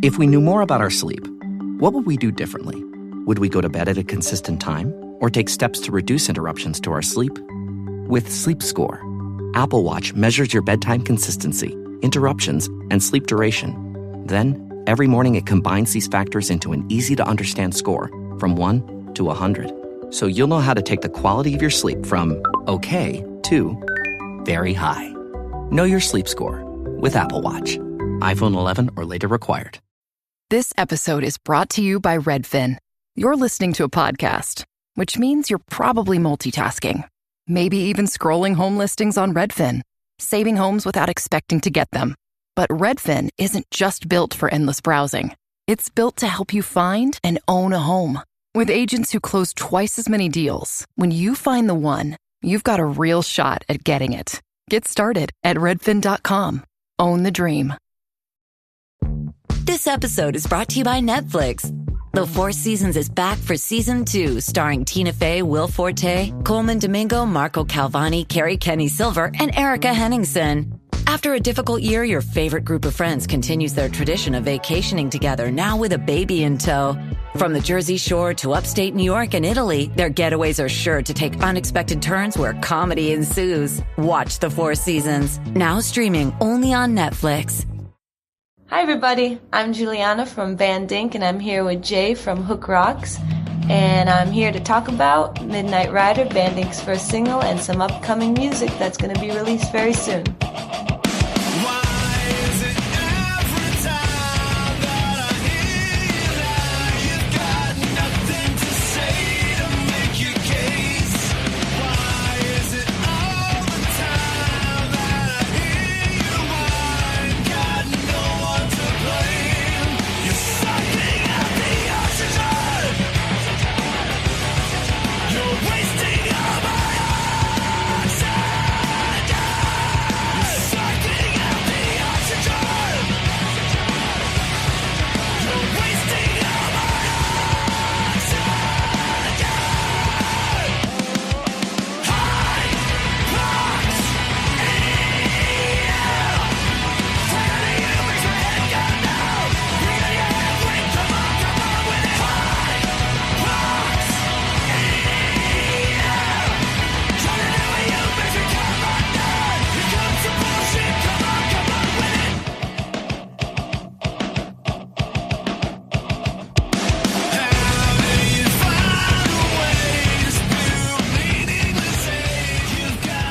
If we knew more about our sleep, what would we do differently? Would we go to bed at a consistent time or take steps to reduce interruptions to our sleep? With Sleep Score, Apple Watch measures your bedtime consistency, interruptions, and sleep duration. Then, every morning it combines these factors into an easy-to-understand score from 1 to 100. So you'll know how to take the quality of your sleep from okay to very high. Know your sleep score with Apple Watch. iPhone 11 or later required. This episode is brought to you by Redfin. You're listening to a podcast, which means you're probably multitasking. Maybe even scrolling home listings on Redfin, saving homes without expecting to get them. But Redfin isn't just built for endless browsing. It's built to help you find and own a home. With agents who close twice as many deals, when you find the one, you've got a real shot at getting it. Get started at redfin.com. Own the dream. This episode is brought to you by Netflix. The Four Seasons is back for season 2, starring Tina Fey, Will Forte, Coleman Domingo, Marco Calvani, Carrie Kenny Silver, and Erica Henningsen. After a difficult year, your favorite group of friends continues their tradition of vacationing together, now with a baby in tow. From the Jersey Shore to upstate New York and Italy, their getaways are sure to take unexpected turns where comedy ensues. Watch The Four Seasons, now streaming only on Netflix. Hi everybody, I'm Juliana from Van Dink and I'm here with Jay from Hook Rocks. And I'm here to talk about Midnight Rider, Van Dink's first single, and some upcoming music that's going to be released very soon.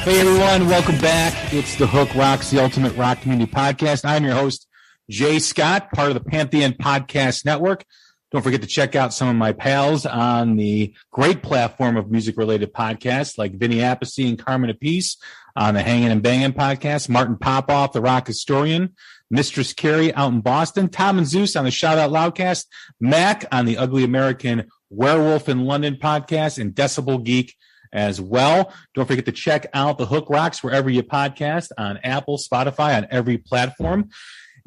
Hey everyone, welcome back. It's the Hook Rocks, the Ultimate Rock Community Podcast. I'm your host, Jay Scott, part of the Pantheon Podcast Network. Don't forget to check out some of my pals on the great platform of music-related podcasts like Vinny Appice and Carmen Apice on the Hangin' and Bangin' podcast, Martin Popoff, the rock historian, Mistress Carrie out in Boston, Tom and Zeus on the Shout Out Loudcast, Mac on the Ugly American Werewolf in London podcast, and Decibel Geek as well. Don't forget to check out the Hook Rocks wherever you podcast, on Apple, Spotify, on every platform,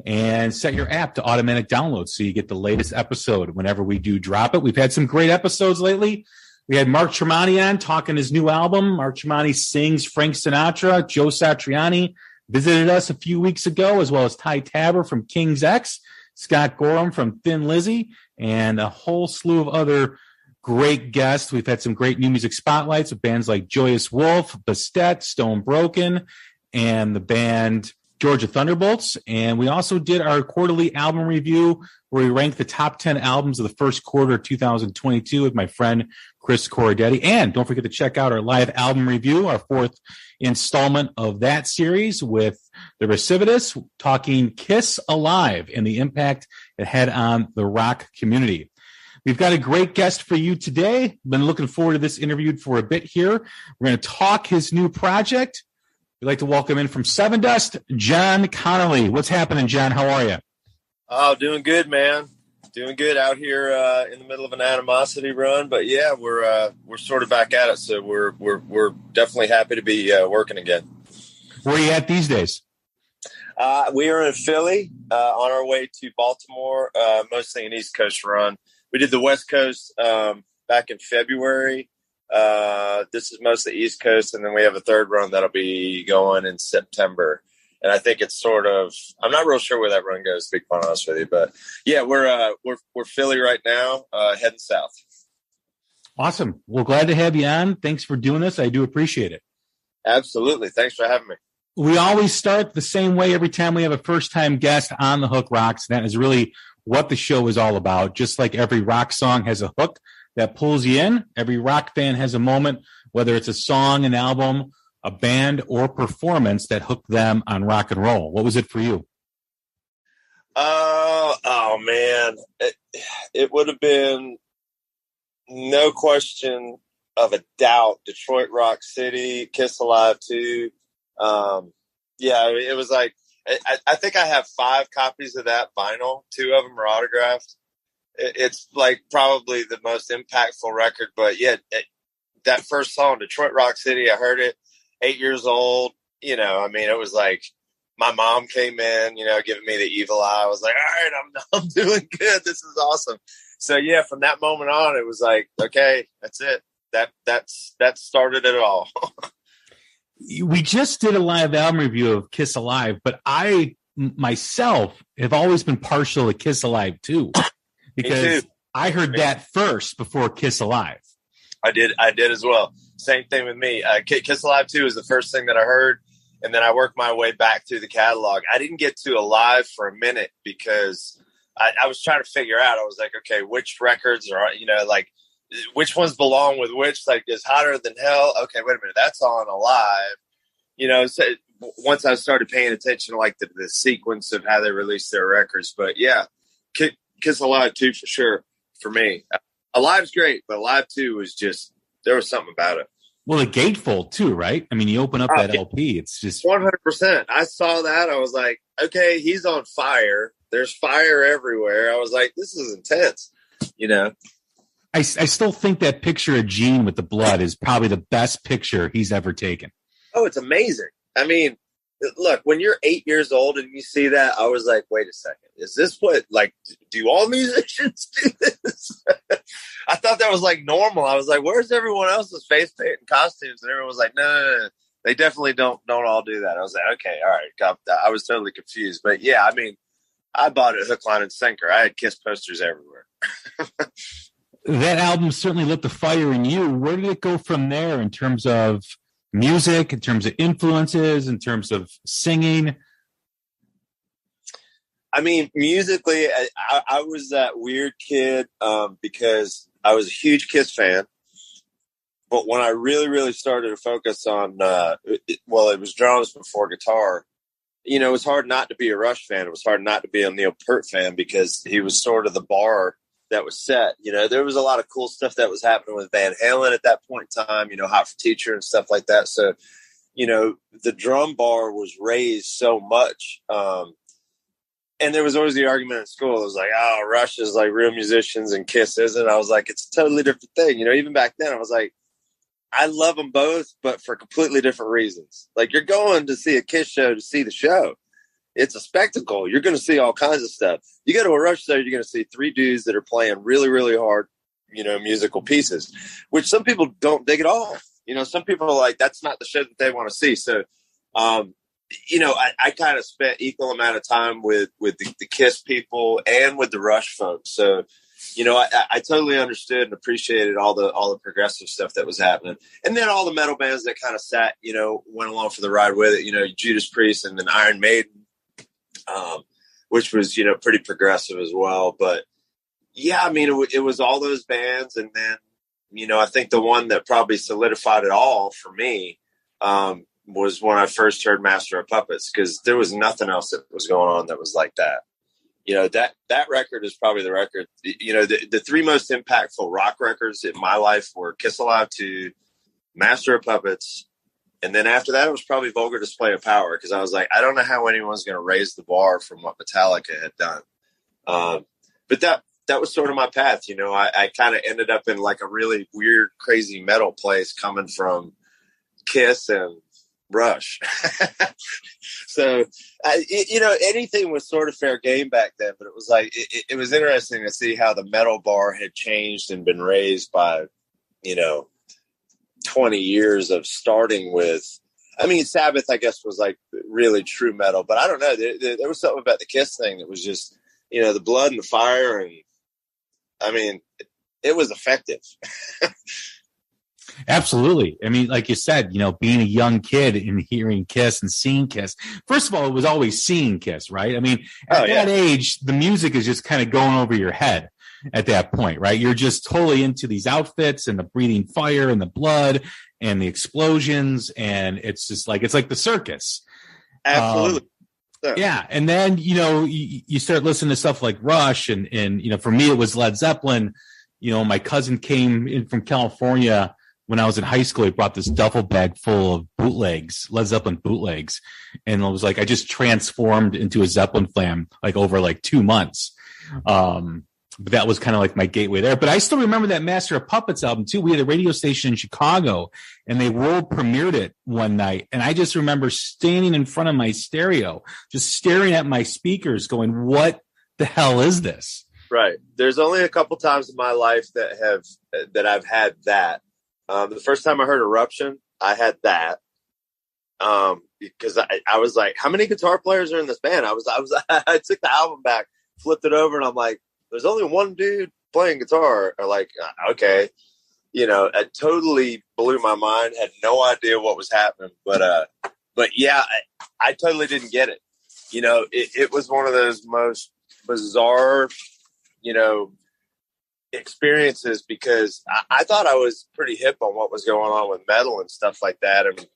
and set your app to automatic download so you get the latest episode whenever we do drop it. We've had some great episodes lately. We had Mark Tremonti on talking his new album. Mark Tremonti sings Frank Sinatra. Joe Satriani visited us a few weeks ago, as well as Ty Tabor from King's X, Scott Gorham from Thin Lizzy, and a whole slew of other great guests. We've had some great new music spotlights with bands like Joyous Wolf, Bastet, Stone Broken, and the band Georgia Thunderbolts. And we also did our quarterly album review where we ranked the top 10 albums of the first quarter of 2022 with my friend Chris Corradetti. And don't forget to check out our live album review, our fourth installment of that series with the Recidivists, talking Kiss Alive and the impact it had on the rock community. We've got a great guest for you today. Been looking forward to this interview for a bit here. We're going to talk his new project. We'd like to welcome in from Sevendust, John Connolly. What's happening, John? How are you? Oh, doing good, man. Doing good out here in the middle of an animosity run, but yeah, we're sort of back at it. So we're definitely happy to be working again. Where are you at these days? We are in Philly, on our way to Baltimore, mostly an East Coast run. We did the West Coast back in February. This is mostly East Coast, and then we have a third run that'll be going in September. And I think it's sort of, I'm not real sure where that run goes, to be quite honest with you. But yeah, we're Philly right now, heading south. Awesome. Well, glad to have you on. Thanks for doing this. I do appreciate it. Absolutely. Thanks for having me. We always start the same way every time we have a first-time guest on the Hook Rocks. That is really what the show is all about. Just like every rock song has a hook that pulls you in, every rock fan has a moment, whether it's a song, an album, a band, or performance that hooked them on rock and roll. What was it for you? Oh man. It would have been, no question of a doubt, Detroit Rock City, Kiss Alive 2. Yeah, it was like, I think I have 5 copies of that vinyl. 2 of them are autographed. It's like probably the most impactful record. But yeah, that first song, Detroit Rock City, I heard it 8 years old. You know, I mean, it was like my mom came in, you know, giving me the evil eye. I was like, all right, I'm doing good. This is awesome. So yeah, from that moment on, it was like, okay, that's it. That started it all. We just did a live album review of Kiss Alive, but I myself have always been partial to Kiss Alive too, because I heard that first before Kiss Alive. I did as well. Same thing with me. Kiss Alive 2 is the first thing that I heard, and then I worked my way back through the catalog. I didn't get to Alive for a minute because I was trying to figure out. I was like, okay, which records are, you know, like which ones belong with which? Like, is Hotter Than Hell? Okay, wait a minute, that's on Alive. You know, so once I started paying attention to like the sequence of how they released their records. But yeah, Kiss Alive 2 for sure for me. Alive's great, but Alive 2 was just, there was something about it. Well, the gatefold too, right? I mean, you open up that LP, it's just 100%. I saw that. I was like, okay, he's on fire. There's fire everywhere. I was like, this is intense, you know? I still think that picture of Gene with the blood is probably the best picture he's ever taken. Oh, it's amazing. I mean, look, when you're 8 years old and you see that, I was like, wait a second. Is this what, like, do all musicians do this? I thought that was like normal. I was like, where's everyone else's face paint and costumes? And everyone was like, no. They definitely don't all do that. I was like, okay, all right. I was totally confused. But yeah, I mean, I bought it hook, line, and sinker. I had Kiss posters everywhere. That album certainly lit the fire in you. Where did it go from there in terms of music, in terms of influences, in terms of singing? I mean, musically, I was that weird kid because I was a huge Kiss fan. But when I really, really started to focus on, it was drums before guitar. You know, it was hard not to be a Rush fan. It was hard not to be a Neil Peart fan because he was sort of the bar that was set. You know, there was a lot of cool stuff that was happening with Van Halen at that point in time, you know, Hot for Teacher and stuff like that. So, you know, the drum bar was raised so much. And there was always the argument in school. It was like, oh, Rush is like real musicians and Kiss isn't. I was like, it's a totally different thing. You know, even back then I was like, I love them both, but for completely different reasons. Like, you're going to see a Kiss show to see the show. It's a spectacle. You're going to see all kinds of stuff. You go to a Rush show, you're going to see 3 dudes that are playing really, really hard, you know, musical pieces, which some people don't dig at all. You know, some people are like, that's not the show that they want to see. So, you know, I kind of spent equal amount of time with the Kiss people and with the Rush folks. So, you know, I totally understood and appreciated all the progressive stuff that was happening. And then all the metal bands that kind of sat, you know, went along for the ride with it, you know, Judas Priest and then Iron Maiden, which was, you know, pretty progressive as well. But yeah, I mean, it was all those bands. And then, you know, I think the one that probably solidified it all for me was when I first heard Master of Puppets, because there was nothing else that was going on that was like that. You know, that record is probably the record, you know, the 3 most impactful rock records in my life were Kiss Alive 2, Master of Puppets. And then after that, it was probably Vulgar Display of Power. Cause I was like, I don't know how anyone's going to raise the bar from what Metallica had done. But that was sort of my path. You know, I kind of ended up in like a really weird, crazy metal place coming from Kiss and Rush. So, you know, anything was sort of fair game back then, but it was like, it was interesting to see how the metal bar had changed and been raised by, you know, 20 years of starting with I mean, Sabbath, I guess, was like really true metal, but I don't know. There was something about the Kiss thing that was just, the blood and the fire. And I mean, it was effective. Absolutely. I mean, like you said, being a young kid and hearing Kiss and seeing Kiss. First of all, it was always seeing Kiss, right? I mean, at that age, the music is just kind of going over your head at that point, right? You're just totally into these outfits and the breathing fire and the blood and the explosions. And it's just like, it's like the circus. Absolutely. Yeah. And then, you start listening to stuff like Rush and, for me, it was Led Zeppelin. My cousin came in from California when I was in high school. He brought this duffel bag full of bootlegs, Led Zeppelin bootlegs. And it was like, I just transformed into a Zeppelin fan, like over like 2 months. But that was kind of like my gateway there. But I still remember that Master of Puppets album too. We had a radio station in Chicago and they world premiered it one night. And I just remember standing in front of my stereo, just staring at my speakers going, what the hell is this? Right. There's only a couple times in my life that I've had that. The first time I heard Eruption, I had that. Because I was like, how many guitar players are in this band? I took the album back, flipped it over, and I'm like, there's only one dude playing guitar. Or like, okay, it totally blew my mind. Had no idea what was happening, but yeah, I totally didn't get it. It was one of those most bizarre, experiences because I thought I was pretty hip on what was going on with metal and stuff like that. And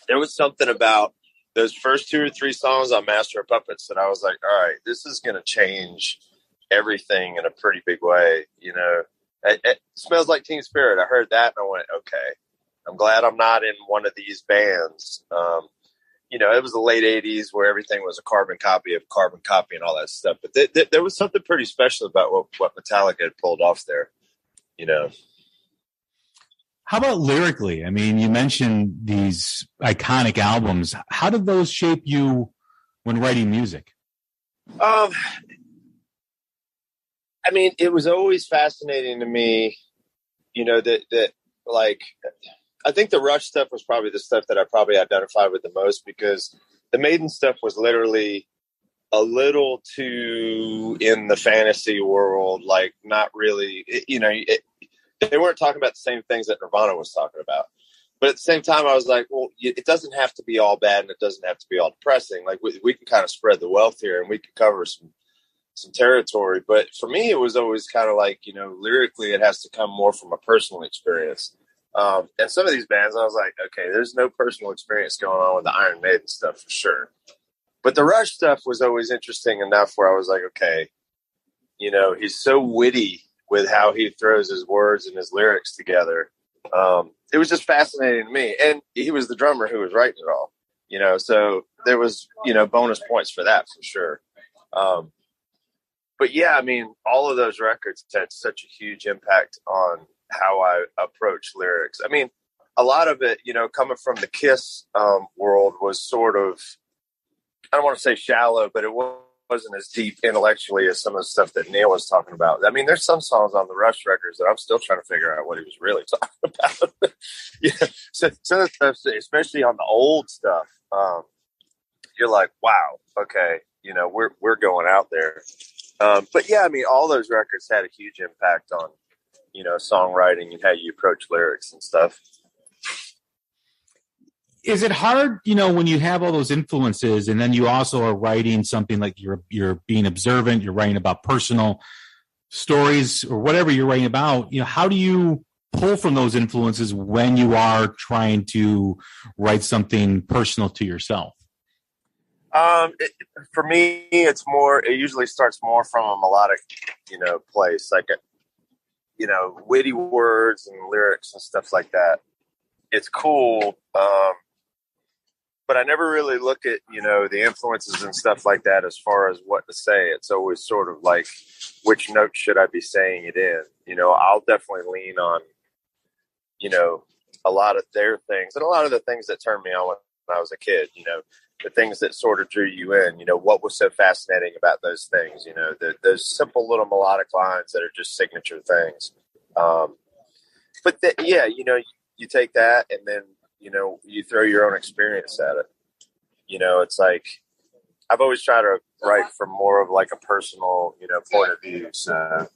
there was something about those first 2 or 3 songs on Master of Puppets that I was like, all right, this is going to change everything in a pretty big way. It Smells Like Teen Spirit. I heard that and I went, okay, I'm glad I'm not in one of these bands. It was the late 80s where everything was a carbon copy of carbon copy and all that stuff. But there was something pretty special about what Metallica had pulled off there, How about lyrically? I mean, you mentioned these iconic albums. How did those shape you when writing music? I mean, it was always fascinating to me, that like, I think the Rush stuff was probably the stuff that I probably identified with the most because the Maiden stuff was literally a little too in the fantasy world, like not really, they weren't talking about the same things that Nirvana was talking about. But at the same time, I was like, well, it doesn't have to be all bad and it doesn't have to be all depressing. Like we can kind of spread the wealth here and we can cover some territory. But for me, it was always kind of like, lyrically, it has to come more from a personal experience. And some of these bands, I was like, okay, there's no personal experience going on with the Iron Maiden stuff for sure. But the Rush stuff was always interesting enough where I was like, okay, he's so witty with how he throws his words and his lyrics together. It was just fascinating to me. And he was the drummer who was writing it all, so there was, bonus points for that for sure. But yeah, I mean, all of those records had such a huge impact on how I approach lyrics. I mean, a lot of it, coming from the Kiss world was sort of, I don't want to say shallow, but it wasn't as deep intellectually as some of the stuff that Neil was talking about. I mean, there's some songs on the Rush records that I'm still trying to figure out what he was really talking about. So some of the stuff, especially on the old stuff, you're like, wow, okay, we're going out there. But yeah, I mean, all those records had a huge impact on, songwriting and how you approach lyrics and stuff. Is it hard, when you have all those influences and then you also are writing something like you're being observant, you're writing about personal stories or whatever you're writing about, how do you pull from those influences when you are trying to write something personal to yourself? For me, it usually starts more from a melodic, place, like, witty words and lyrics and stuff like that. It's cool. But I never really look at, the influences and stuff like that as far as what to say. It's always sort of like, which note should I be saying it in? I'll definitely lean on, a lot of their things and a lot of the things that turned me on when I was a kid, the things that sort of drew you in, what was so fascinating about those things, those simple little melodic lines that are just signature things. But you take that and then you throw your own experience at it. It's like, I've always tried to write from more of like a personal, point of view. So,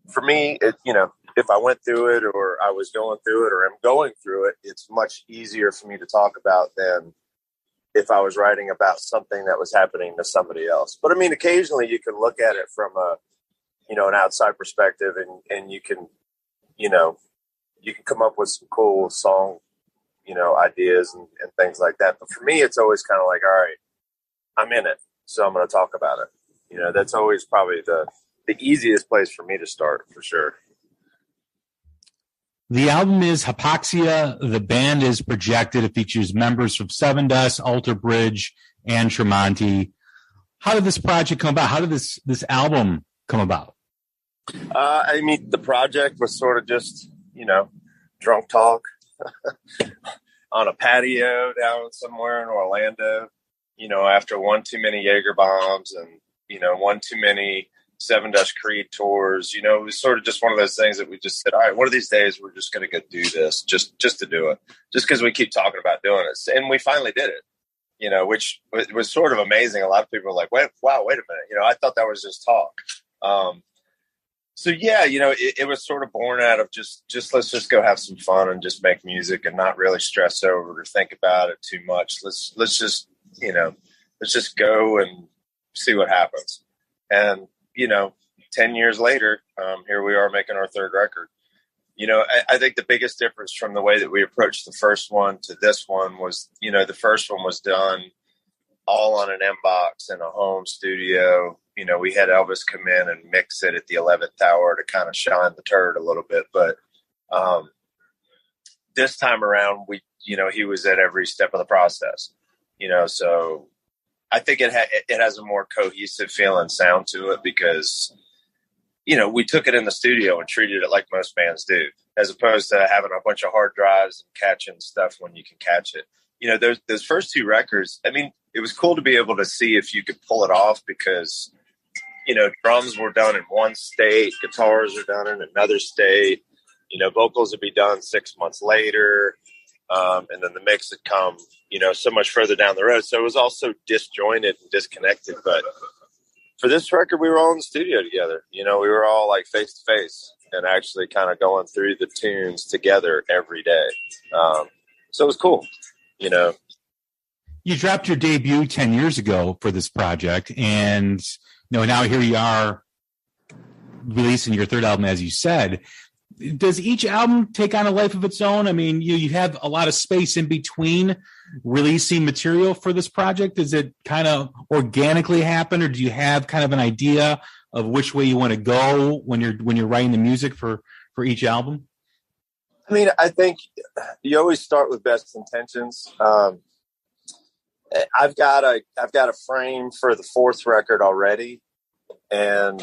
for me, if I went through it or I was going through it or am going through it, it's much easier for me to talk about than if I was writing about something that was happening to somebody else. But I mean, occasionally you can look at it from an outside perspective and you can come up with some cool song, ideas and things like that. But for me, it's always kind of like, all right, I'm in it, so I'm going to talk about it. That's always probably the easiest place for me to start, for sure. The album is Hypoxia. The band is projected. It features members from Sevendust, Alter Bridge, and Tremonti. How did this project come about? How did this album come about? The project was sort of just, drunk talk on a patio down somewhere in Orlando, after one too many Jaeger bombs and, one too many Sevendust Creed tours. It was sort of just one of those things that we just said, all right, one of these days we're just going to go do this just to do it, just because we keep talking about doing it. And we finally did it, which was sort of amazing. A lot of people were like, wait a minute. I thought that was just talk. So yeah, it was sort of born out of just let's just go have some fun and just make music and not really stress over it or think about it too much. Let's just go and see what happens. And 10 years later, here we are making our third record. I think the biggest difference from the way that we approached the first one to this one was, the first one was done all on an M-Box in a home studio. We had Elvis come in and mix it at the 11th hour to kind of shine the turd a little bit. But this time around, he was at every step of the process, so I think it has a more cohesive feel and sound to it because, we took it in the studio and treated it like most bands do, as opposed to having a bunch of hard drives and catching stuff when you can catch it. Those first two records, it was cool to be able to see if you could pull it off because, drums were done in one state, guitars are done in another state, vocals would be done 6 months later. And then the mix had come, so much further down the road. So it was also disjointed and disconnected. But for this record, we were all in the studio together. We were all like face to face and actually kind of going through the tunes together every day. So it was cool, You dropped your debut 10 years ago for this project. And, now here you are releasing your third album, as you said. Does each album take on a life of its own? You have a lot of space in between releasing material for this project. Does it kind of organically happen, or do you have kind of an idea of which way you want to go when you're writing the music for each album? I think you always start with best intentions. I've got a frame for the fourth record already, and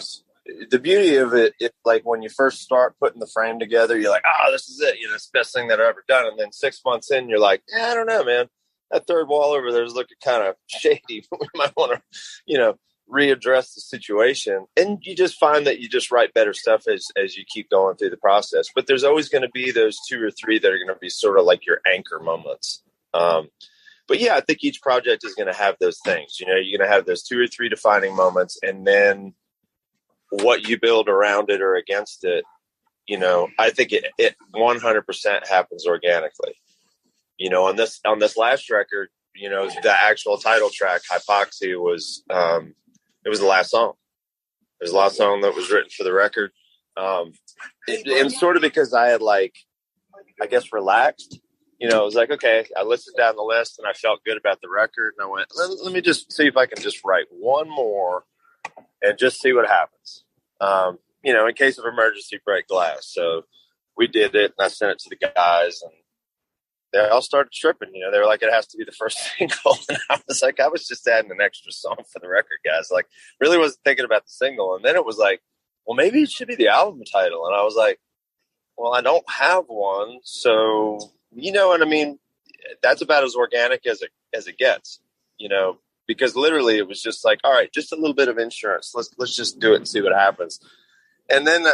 the beauty of it, like when you first start putting the frame together, you're like, oh, this is it. It's the best thing that I've ever done. And then 6 months in, you're like, I don't know, man. That third wall over there is looking kind of shady. We might want to, readdress the situation. And you just find that you just write better stuff as you keep going through the process. But there's always going to be those 2 or 3 that are going to be sort of like your anchor moments. But yeah, I think each project is going to have those things. You're going to have those 2 or 3 defining moments, and then what you build around it or against it, I think it 100% happens organically. On this last record, the actual title track, Hypoxia, was it was the last song. It was the last song that was written for the record. And sort of because I had relaxed. It was like, okay, I listened down the list and I felt good about the record. And I went, let me just see if I can just write one more and just see what happens. In case of emergency, break glass. So we did it, and I sent it to the guys, and they all started tripping. They were like, it has to be the first single. And I was like, I was just adding an extra song for the record, guys. Like, really wasn't thinking about the single. And then it was like, well, maybe it should be the album title. And I was like, well, I don't have one. So, what I mean? That's about as organic as it gets, because literally it was just like, all right, just a little bit of insurance. Let's just do it and see what happens. And then,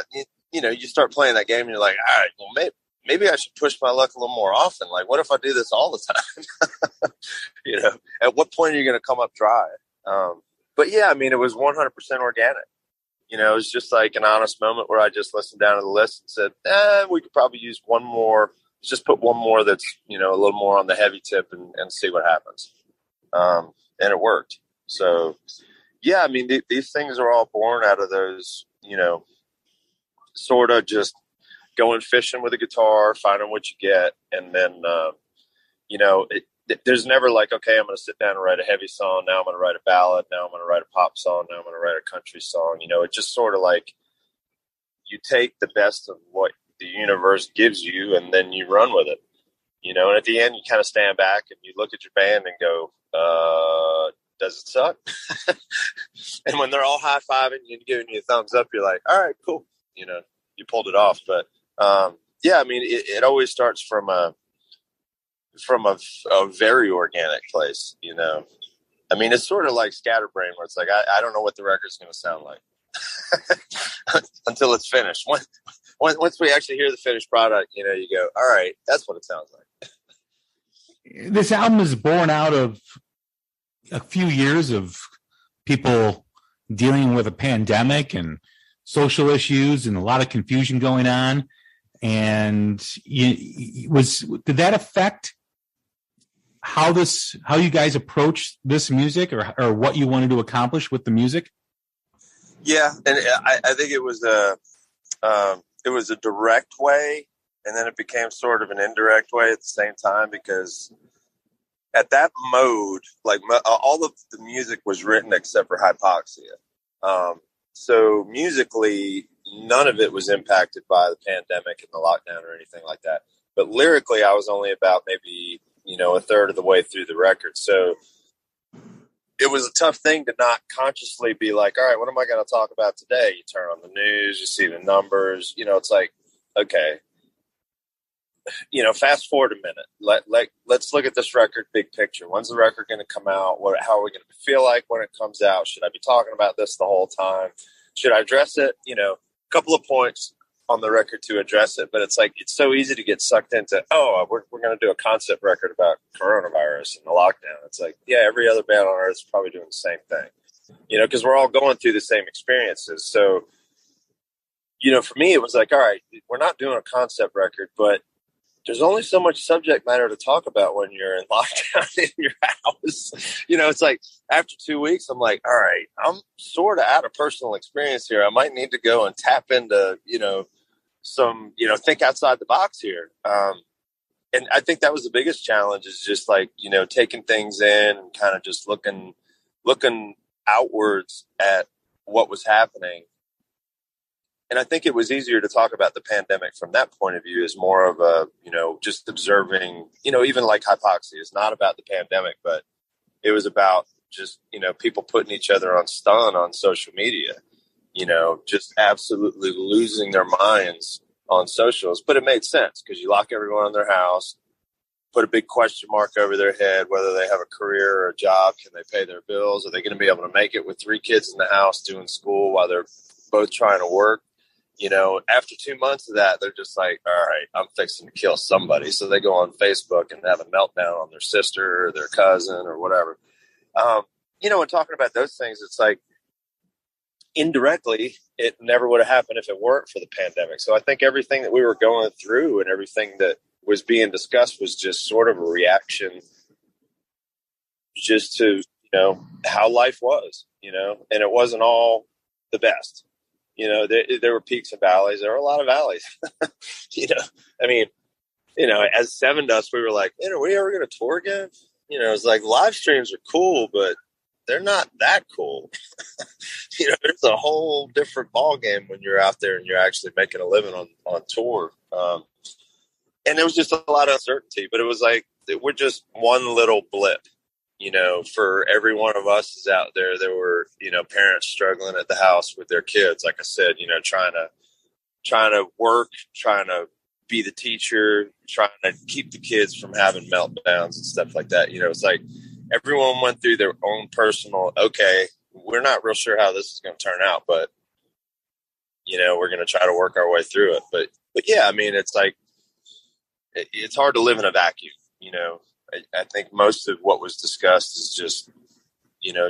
you start playing that game and you're like, all right, well, maybe I should push my luck a little more often. Like, what if I do this all the time? You know, at what point are you going to come up dry? But yeah, I mean, it was 100% organic. You know, it was just like an honest moment where I just listened down to the list and said, we could probably use one more. Let's just put one more that's, you know, a little more on the heavy tip and see what happens. And it worked. So, yeah, I mean, these things are all born out of those, you know, sort of just going fishing with a guitar, finding what you get. And then, you know, there's never like, okay, I'm going to sit down and write a heavy song. Now I'm going to write a ballad. Now I'm going to write a pop song. Now I'm going to write a country song. You know, it just sort of like you take the best of what the universe gives you and then you run with it, you know, and at the end you kind of stand back and you look at your band and go, does it suck? And when they're all high-fiving and giving you a thumbs up, you're like, all right, cool. You know, you pulled it off. But yeah, I mean, it always starts from a very organic place, you know. I mean, it's sort of like Scatterbrain, where it's like, I don't know what the record's going to sound like until it's finished. Once we actually hear the finished product, you know, you go, all right, that's what it sounds like. This album is born out of a few years of people dealing with a pandemic and social issues and a lot of confusion going on. And did that affect how you guys approach this music or what you wanted to accomplish with the music? Yeah. And I think it was a direct way, and then it became sort of an indirect way at the same time, because at that mode, like all of the music was written except for Hypoxia. So musically, none of it was impacted by the pandemic and the lockdown or anything like that. But lyrically, I was only about maybe, you know, a third of the way through the record. So it was a tough thing to not consciously be like, all right, what am I going to talk about today? You turn on the news, you see the numbers, you know, it's like, okay, you know, fast forward a minute. Let's look at this record, big picture. When's the record going to come out? How are we going to feel like when it comes out? Should I be talking about this the whole time? Should I address it? You know, a couple of points on the record to address it, but it's like, it's so easy to get sucked into, we're going to do a concept record about coronavirus and the lockdown. It's like, yeah, every other band on earth is probably doing the same thing, you know, because we're all going through the same experiences. So, you know, for me, it was like, all right, we're not doing a concept record, but there's only so much subject matter to talk about when you're in lockdown in your house. You know, it's like after 2 weeks, I'm like, all right, I'm sort of out of personal experience here. I might need to go and tap into, you know, some, you know, think outside the box here. And I think that was the biggest challenge, is just like, you know, taking things in and kind of just looking outwards at what was happening. And I think it was easier to talk about the pandemic from that point of view, as more of a, you know, just observing, you know, even like Hypoxia is not about the pandemic, but it was about just, you know, people putting each other on stun on social media, you know, just absolutely losing their minds on socials. But it made sense because you lock everyone in their house, put a big question mark over their head, whether they have a career or a job. Can they pay their bills? Are they going to be able to make it with 3 kids in the house doing school while they're both trying to work? You know, after 2 months of that, they're just like, all right, I'm fixing to kill somebody. So they go on Facebook and have a meltdown on their sister or their cousin or whatever. You know, when talking about those things, it's like, indirectly, it never would have happened if it weren't for the pandemic. So I think everything that we were going through and everything that was being discussed was just sort of a reaction just to, you know, how life was, you know, and it wasn't all the best. You know, there were peaks and valleys. There were a lot of valleys. You know, I mean, you know, as Sevendust, we were like, are we ever going to tour again? You know, it's like live streams are cool, but they're not that cool. You know, there's a whole different ball game when you're out there and you're actually making a living on tour. And there was just a lot of uncertainty, but it was like, we're just one little blip. You know, for every one of us is out there, there were, you know, parents struggling at the house with their kids. Like I said, you know, trying to work, trying to be the teacher, trying to keep the kids from having meltdowns and stuff like that. You know, it's like everyone went through their own personal, okay, we're not real sure how this is going to turn out, but, you know, we're going to try to work our way through it. But yeah, I mean, it's like, it's hard to live in a vacuum. I think most of what was discussed is just,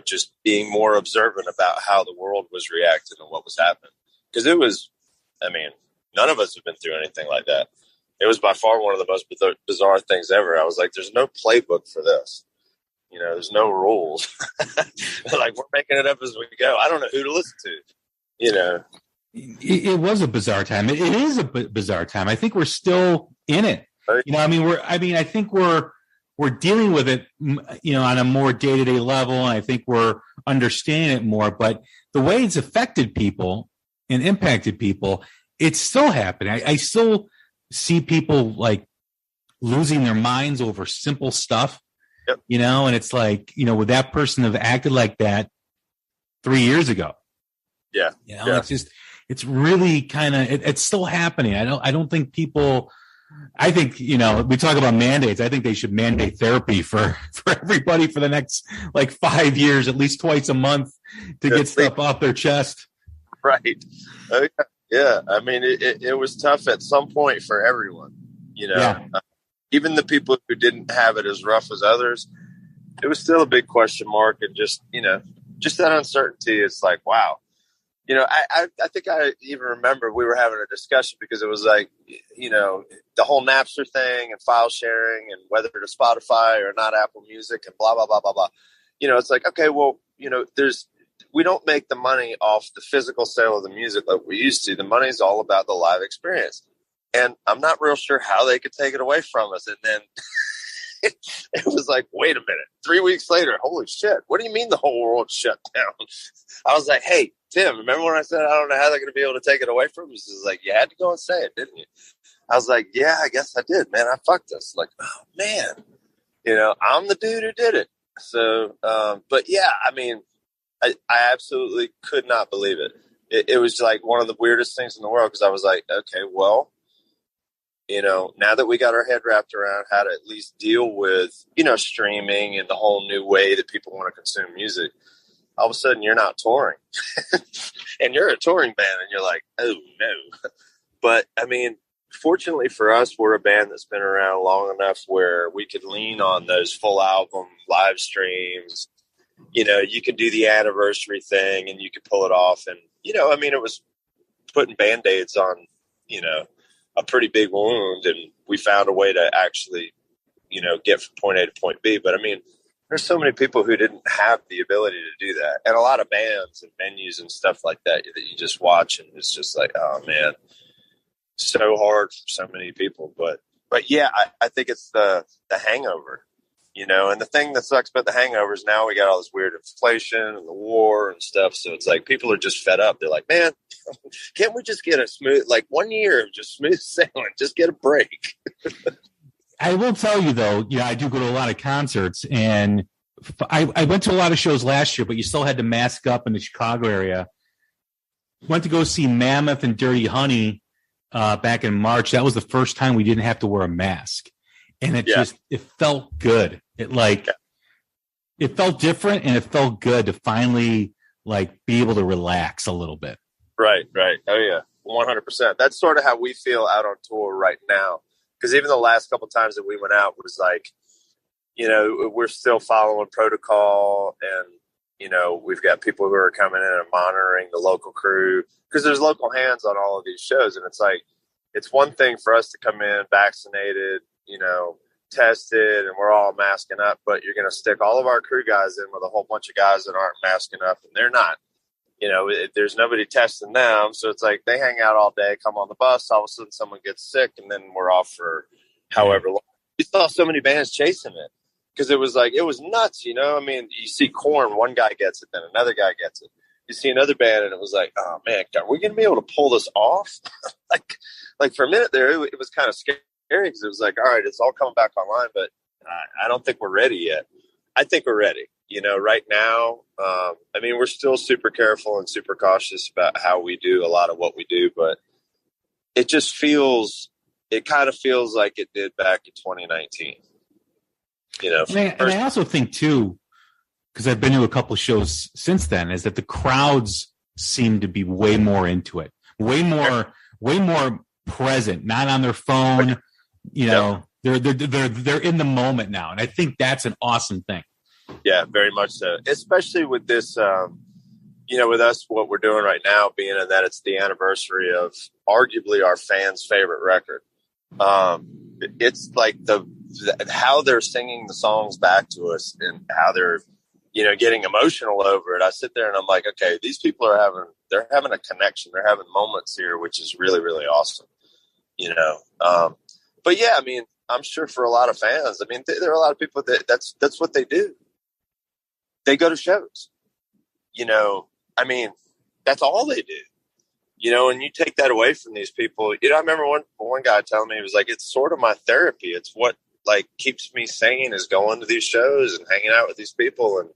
just being more observant about how the world was reacting and what was happening. Because none of us have been through anything like that. It was by far one of the most bizarre things ever. I was like, there's no playbook for this. There's no rules. Like, we're making it up as we go. I don't know who to listen to, It was a bizarre time. It is a bizarre time. I think we're still in it. I think we're dealing with it, on a more day-to-day level. And I think we're understanding it more, but the way it's affected people and impacted people, it's still happening. I still see people like losing their minds over simple stuff, yep. And it's like, would that person have acted like that 3 years ago? Yeah. It's really kind of, it's still happening. I don't think people, I think, we talk about mandates. I think they should mandate therapy for everybody for the next 5 years, at least twice a month to get stuff off their chest. Right. Yeah. It was tough at some point for everyone, even the people who didn't have it as rough as others, it was still a big question mark. And just that uncertainty. It's like, wow. I think I even remember we were having a discussion because it was like, the whole Napster thing and file sharing and whether to Spotify or not Apple Music and blah, blah, blah, blah, blah. It's like, okay, well, we don't make the money off the physical sale of the music like we used to. The money's all about the live experience. And I'm not real sure how they could take it away from us. And then it was like, wait a minute, 3 weeks later, holy shit, what do you mean the whole world shut down? I was like, hey, Tim, remember when I said I don't know how they're going to be able to take it away from us? He was like, you had to go and say it, didn't you? I was like, yeah, I guess I did, man. I fucked us. Like, oh, man, I'm the dude who did it. So, but yeah, I absolutely could not believe it. It was like one of the weirdest things in the world because I was like, okay, well, now that we got our head wrapped around how to at least deal with, streaming and the whole new way that people want to consume music, all of a sudden you're not touring and you're a touring band and you're like, oh no. But fortunately for us, we're a band that's been around long enough where we could lean on those full album live streams. You can do the anniversary thing and you could pull it off. And, it was putting Band-Aids on, a pretty big wound. And we found a way to actually, get from point A to point B. But there's so many people who didn't have the ability to do that. And a lot of bands and venues and stuff like that you just watch. And it's just like, oh man, so hard for so many people. But yeah, I think it's the hangover. And the thing that sucks about the hangover is now we got all this weird inflation and the war and stuff. So it's like people are just fed up. They're like, man, can't we just get a smooth, 1 year of just smooth sailing? Just get a break. I will tell you, though, I do go to a lot of concerts. And I went to a lot of shows last year, but you still had to mask up in the Chicago area. Went to go see Mammoth and Dirty Honey back in March. That was the first time we didn't have to wear a mask. And it felt good. It felt different and it felt good to finally be able to relax a little bit. Right. Oh yeah. 100%. That's sort of how we feel out on tour right now. Because even the last couple of times that we went out was like, we're still following protocol and, we've got people who are coming in and monitoring the local crew because there's local hands on all of these shows. And it's like, it's one thing for us to come in vaccinated, tested and we're all masking up, but you're going to stick all of our crew guys in with a whole bunch of guys that aren't masking up and they're not, there's nobody testing them. So it's like they hang out all day, come on the bus, all of a sudden someone gets sick and then we're off for however long. You saw so many bands chasing it because it was nuts, you see Korn, one guy gets it, then another guy gets it. You see another band and it was like, oh man, are we going to be able to pull this off? like for a minute there, it was kind of scary. Because it was like, all right, it's all coming back online, but I don't think we're ready yet. I think we're ready. Right now, we're still super careful and super cautious about how we do a lot of what we do, but it kind of feels like it did back in 2019. And I also think too, because I've been to a couple of shows since then, is that the crowds seem to be way more into it, way more present, not on their phone. you know, they're in the moment now. And I think that's an awesome thing. Yeah, very much so. Especially with this, you know, with us, what we're doing right now, being in that it's the anniversary of arguably our fans' favorite record. It's like how they're singing the songs back to us and how they're, you know, getting emotional over it. I sit there and I'm like, okay, these people are having a connection. They're having moments here, which is really, really awesome, you know? But yeah, I mean, I'm sure for a lot of fans, I mean, there are a lot of people that's what they do. They go to shows, you know, I mean, that's all they do, you know, and you take that away from these people. You know, I remember one guy telling me, he was like, it's sort of my therapy. It's what like keeps me sane is going to these shows and hanging out with these people and,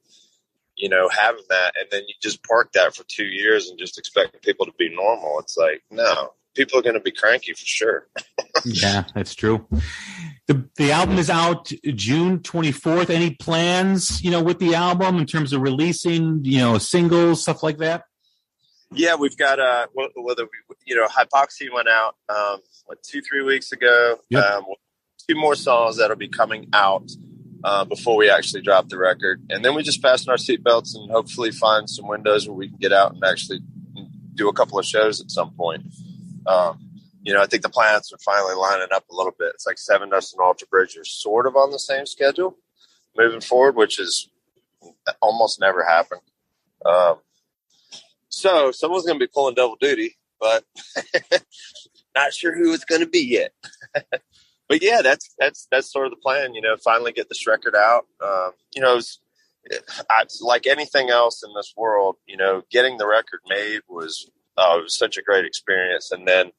you know, having that. And then you just park that for 2 years and just expect people to be normal. It's like, no, people are going to be cranky for sure. Yeah, that's true. The album is out June 24th. Any plans, you know, with the album in terms of releasing, you know, singles, stuff like that? Yeah, we've got, you know, Hypoxia went out, 2-3 weeks ago. Yep. 2 more songs that'll be coming out before we actually drop the record. And then we just fasten our seatbelts and hopefully find some windows where we can get out and actually do a couple of shows at some point. You know, I think the planets are finally lining up a little bit. It's like Sevendust and Alter Bridge are sort of on the same schedule moving forward, which is almost never happened. So someone's going to be pulling double duty, but not sure who it's going to be yet. But yeah, that's sort of the plan, you know, finally get this record out. You know, it's like anything else in this world, you know, getting the record made was such a great experience. And then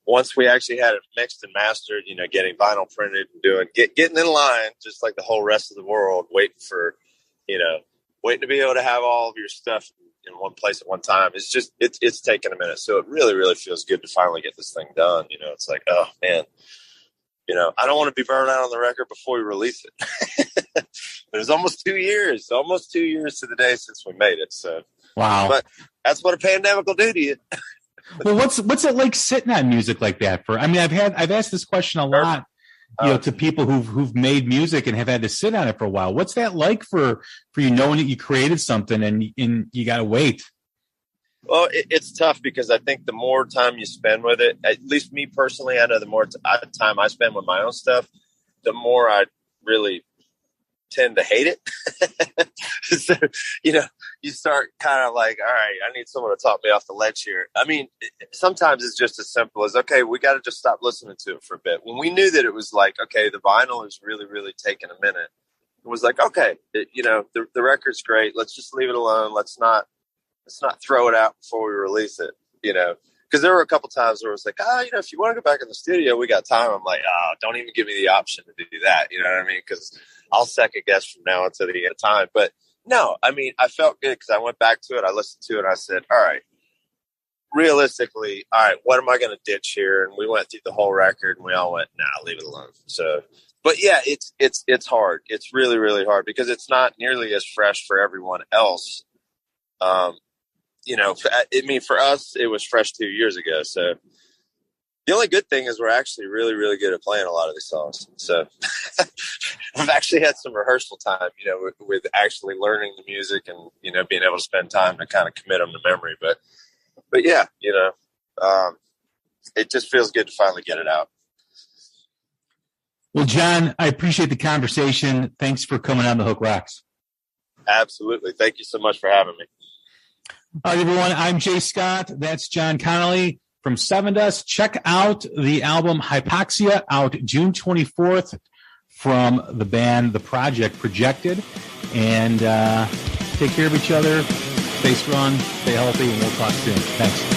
once we actually had it mixed and mastered, you know, getting vinyl printed and getting in line, just like the whole rest of the world, waiting to be able to have all of your stuff in one place at one time. It's taken a minute. So it really, really feels good to finally get this thing done. You know, it's like, oh man, you know, I don't want to be burned out on the record before we release it. It was almost 2 years to the day since we made it. So, wow. But that's what a pandemic will do to you. Well, what's it like sitting on music like that? I've asked this question a lot, you know, to people who've made music and have had to sit on it for a while. What's that like for you, knowing that you created something and you got to wait? Well, it's tough because I think the more time you spend with it, at least me personally, I know the more time I spend with my own stuff, the more I really tend to hate it. So, you know, you start kind of like, all right, I need someone to talk me off the ledge here. I mean, sometimes it's just as simple as, okay, we got to just stop listening to it for a bit. When we knew that it was like, okay, the vinyl is really, really taking a minute, it was like, okay, you know, the record's great. Let's just leave it alone. Let's not throw it out before we release it, you know, because there were a couple times where it was like, you know, if you want to go back in the studio, we got time. I'm like, don't even give me the option to do that. You know what I mean? Because I'll second guess from now until the end of time. But no, I mean, I felt good because I went back to it. I listened to it. And I said, all right, realistically, all right, what am I going to ditch here? And we went through the whole record and we all went, nah, leave it alone. So, but yeah, it's hard. It's really, really hard because it's not nearly as fresh for everyone else. You know, I mean, for us, it was fresh 2 years ago. So the only good thing is we're actually really, really good at playing a lot of these songs. So I've actually had some rehearsal time, you know, with actually learning the music and, you know, being able to spend time to kind of commit them to memory. But yeah, you know, it just feels good to finally get it out. Well, John, I appreciate the conversation. Thanks for coming on The Hook Rocks. Absolutely. Thank you so much for having me. All right, everyone. I'm Jay Scott. That's John Connolly from Sevendust. Check out the album Hypoxia, out June 24th from the band The Project Projected. And take care of each other. Stay strong, stay healthy, and we'll talk soon. Thanks.